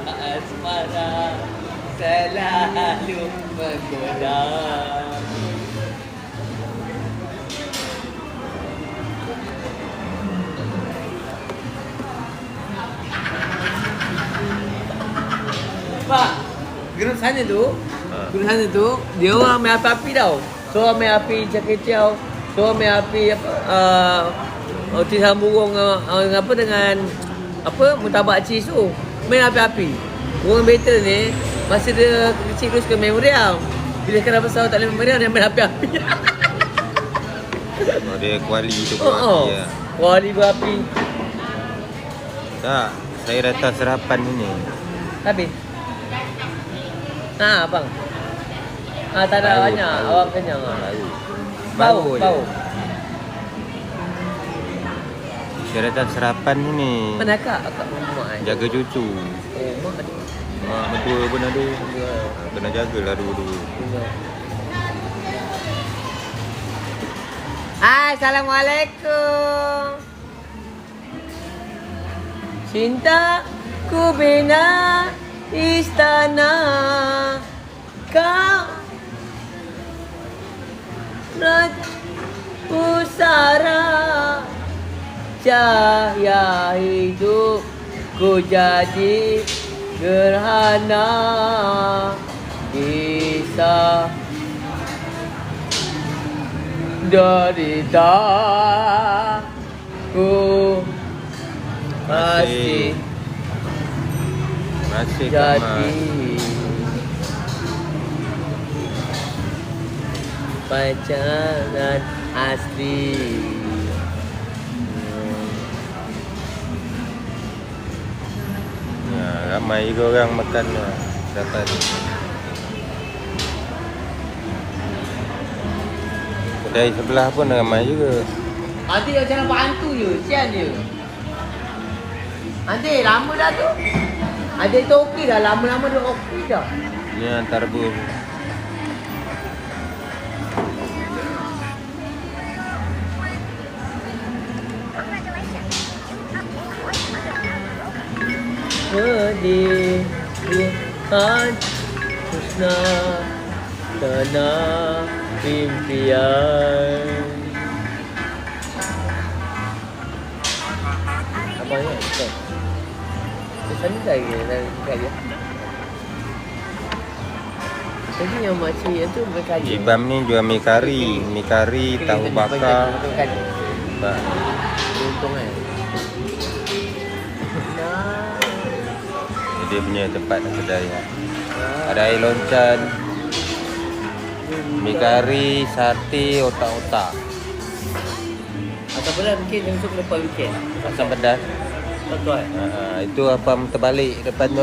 asmara selalu menggoda. Pak, grup sana tu dia orang main api-api tau. Seorang main api caketiau, seorang main api tisan burung apa dengan apa mutabak cheese tu. Main api-api. Orang battle ni masa dia kecil tu suka main meriam. Bila sekarang besar tak boleh main meriam, dia main api-api. Oh, dia kuali tu kuali ya. Kuali berapi. Tak, saya datang sarapan ni. Habis. Bang. Tak ada Bau, banyak. bau. Awak kenyang. Bau je. Bau. Saya datang sarapan ni. Mana akak mak Jaga cucu. Oh, mak ada. Mak berdua pun ada. Kena jagalah dua-dua. Assalamualaikum. Cinta ku bina istana, kau pusara, cahaya hidupku jadi gerhana, kisah derita ku masih Kamal. jadi pacaran asli. Ya, ramai juga orang makan dapat. Kedai sebelah pun ramai juga. Nanti macam nampak hantu je, sian dia. Nanti lama dah tu. Ada tu okey dah, lama-lama dah okey dah. Ni antara pun. Pedih Tuhan husna tanah impian. Apa ni? Sana lagi kat dia. Jadi yang makcik yang tu berkaya. Ibam ni jual mi kari, tahu bakar. Untung kan. Dia punya tempat kedai. Ada air loncan, mi kari, sate, otak-otak. Atau pula mungkin yang tu lepas weekend. Asam pedas. Betul. Itu apam terbalik depan tu.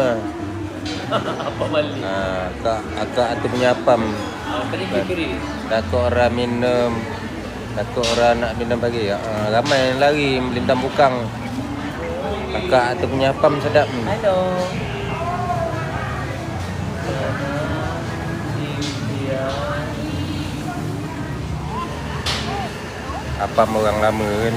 Apa balik? Akak tu punya apam. Kering-kering. Takut orang minum, takut orang nak minum pagi. Ramai yang lari melintang bukang. Akak tu punya apam sedap. Hello. Apam orang lama kan.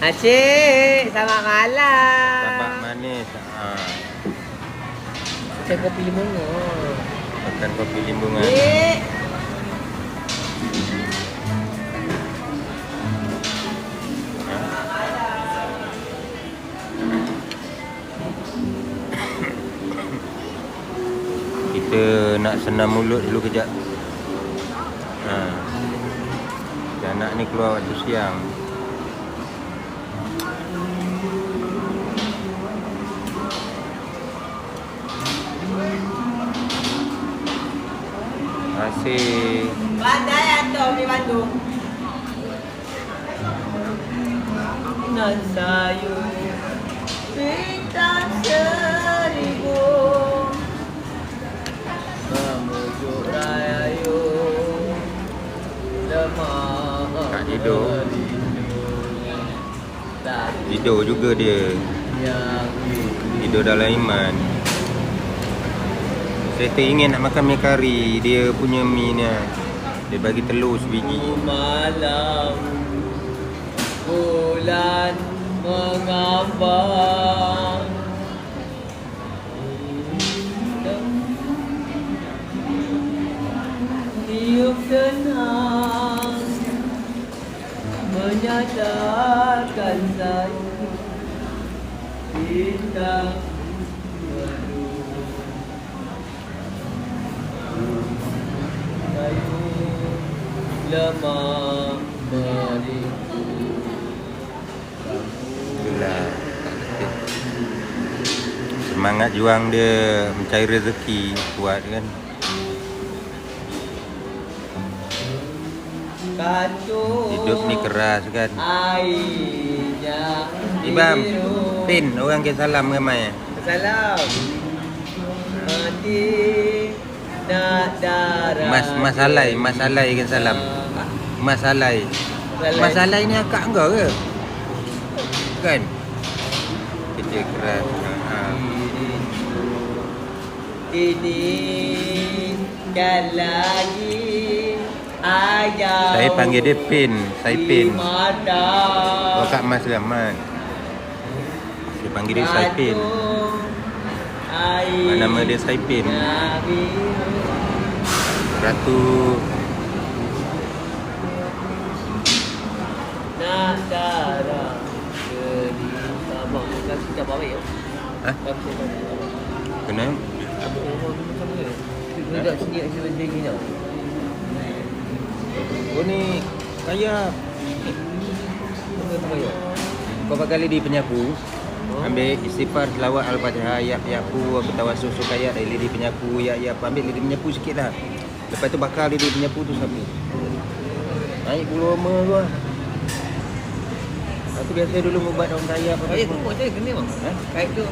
Acik, selamat malam. Tabak manis. Macam kopi limungo. Makan kopi limbungan. Cik. Kita nak senam mulut dulu kejap. Anak ni keluar waktu siang. Masih Badai atau di Bandung? Nan sayu bintang seribu memujuk rayu lemah. tak tidur. Tidur juga dia. Tidur dalam iman. Saya teringin nak makan mi kari. Dia punya mi ni. Dia bagi telur sebiji. Malam menyatakan saya bintang kayu lemah menipu. Itulah semangat juang dia mencari rezeki kuat kan. Kacau Hidup ni keras kan. airnya Ibam, biru. Pin, orang ke salam ramai. Salam mati nak darah. Mas Alai ke salam. Mas Alai. Mas Alai ni akak engkau ke? Kan? Kerja keras. Ha. Ini kan lagi ayam. Saya panggil dia Pin, saya Pin. Mata Kak Mas Rahmat. Saya panggil dia Saipin. Nama dia Saipin. Ratu nak darah cerita abang kan kita bawa ya. Ha? Kenapa? Budak sini ada benda gini tau. Oh ni kaya. Kau pakai lidi penyapu. Ambil istighfar selawat al-Fatihah ya yaku bertawassul sukaya dari lidi penyapu ya ambil lidi penyapu sikitlah. Lepas tu bakar lidi penyapu tu sampai naik bulu roma tu lah. Aku biasa dulu ubat daun daya apa. Kaya tu macam kena bang. Kait tu.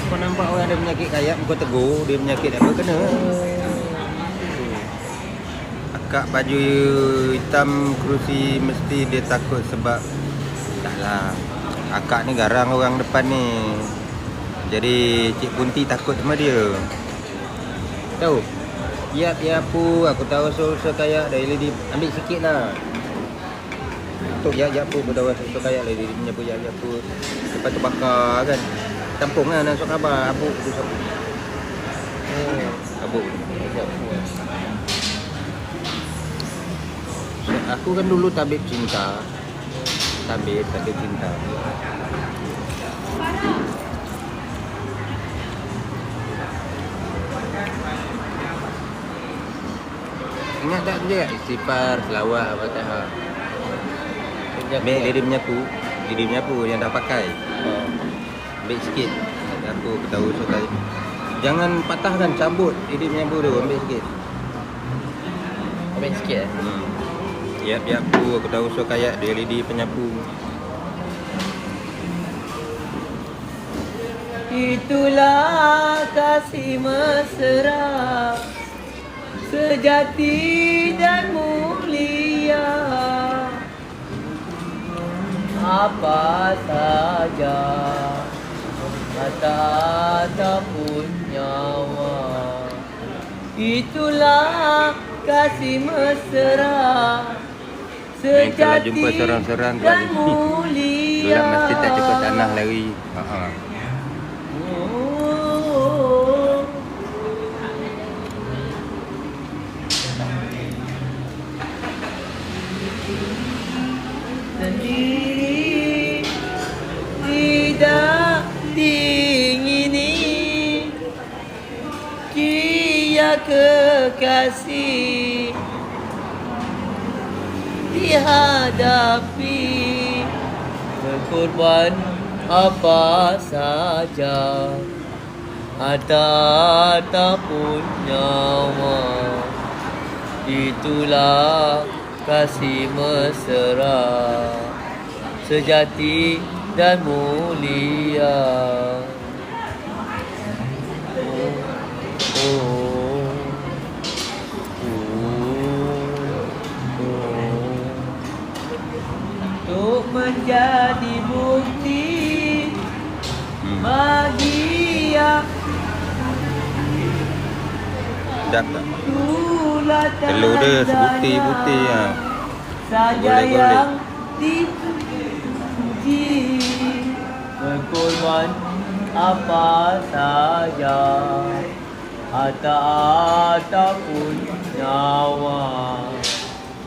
Kau nampak orang ada penyakit kayak kau tegur dia penyakit apa kena. Akak baju hitam kerusi mesti dia takut sebab taklah. Akak ni garang orang depan ni. Jadi Cik Bunti takut sama dia. Tahu? Ya pu aku tahu so kayak dari lady ambil sikit lah. Untuk ya pu bertawa so kayak lady punya pu ya pu. Lepas tu bakar kan. Campur lah nak sok khabar abuk tu sabuk. Abuk. Aku kan dulu tabib cinta. Tabib cinta. Ingat tak dia istighfar, selawat, Fatihah. Ambil lidi menyapu yang dah pakai. Ambil sikit. Aku tahu sekali. Jangan patahkan, cabut lidi menyapu tu, ambil sikit. Ambil sikit Ya aku tahu so kayak dia lidi penyapu. Itulah kasih mesra sejati dan mulia. Apa saja kata ataupun nyawa. Itulah kasih mesra Kalau jumpa sejati serang-serang tu dan ada. mulia. Dalam masjid tak cukup tanah lari. Sendiri tidak diingini, kia kekasih dihadapi, berkorban apa saja harta ataupun nyawa. Itulah kasih mesra sejati dan mulia. Untuk menjadi bukti bahagia, Sedap tak? itulah Telur dia sebukti-bukti lah. saja Golek-golek. yang dipuji, berkorban apa saja harta ataupun nyawa.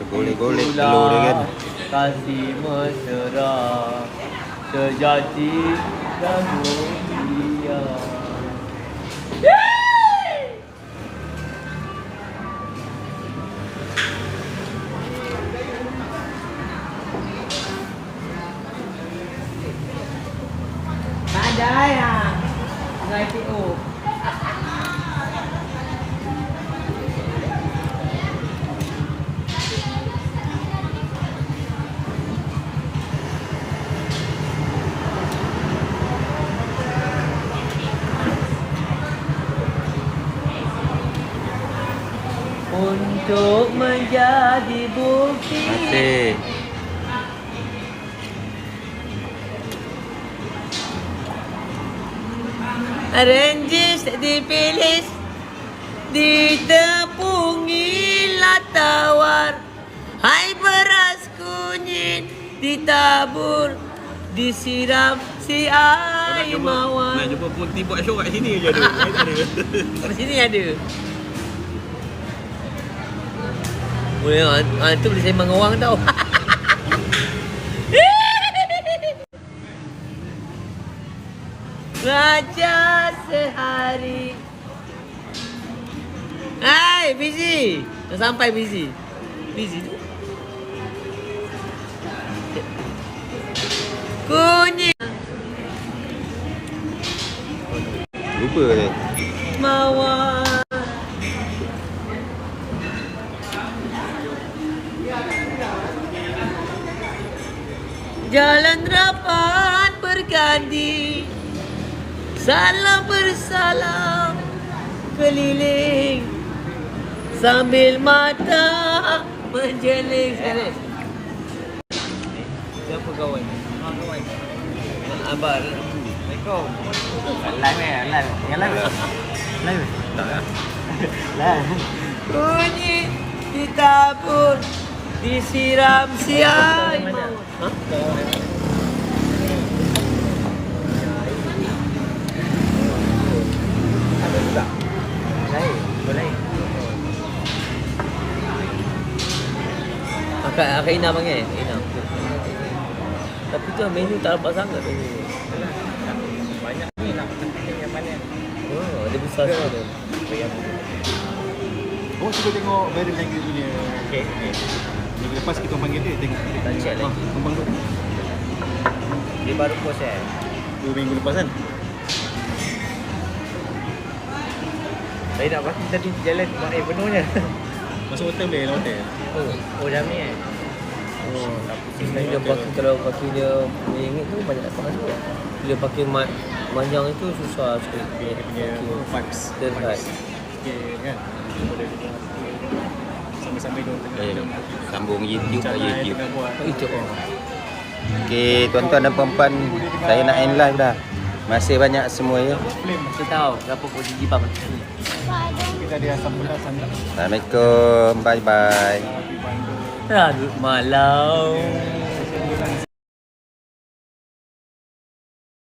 Golek-golek telur dia kan. kasih mesra sejati dan mulia. Tak ada ya. Ngai TO. Untuk menjadi bukti. Masih. Ranges dipilih, ditepungilah tawar. Hai beras kunyit ditabur, disiram si air mawar. Nak jumpa Punti buat show kat sini je ada. Lain tak ada. Kat sini ada. Boleh, tu boleh sembang dengan orang tau. Raja sehari. Hai, busy. Dah sampai busy. Busy tu. Kunyit Lupa je. mawar. Jalan rapat berganti, salam bersalam keliling, sambil mata menjeling. Siapa kawan? Kawan. Abang. Assalamualaikum. Live. Tak lah. Kunyit ditabur, disiram si air mawar. Ha? Ada juga. Lain. Boleh. Akak Ina panggil? Ina. Tapi tu menu tak dapat sangat menu. Banyak ni nak yang mana. Oh, dia besar tu. Oh, cuba tengok viral language punya. Okey. Minggu lepas kita panggil dia tengok. Tak check lagi. Kembang tu. Dia baru post 2 minggu lepas kan. Saya nak pasti tadi jalan penuhnya. Masuk hotel boleh lah hotel. Oh dah ni Oh, dia pakai, kalau pakai dia RM1 tu banyak dapat masuk. Bila pakai manjang itu susah sikit. Dia punya vibes. Dia vibes. Sikit kan. Boleh kita sambil-sambil dia tengah Sambung YouTube ke YouTube. tengah buat. Itu oh. Okey, tuan-tuan dan puan-puan, saya nak end live dah. Masih banyak semua ya. Flame. Saya tahu kenapa kau gigi pam. Kita ada asam pedas sangat. Assalamualaikum. Bye bye. Tapi bandung. Larut malam.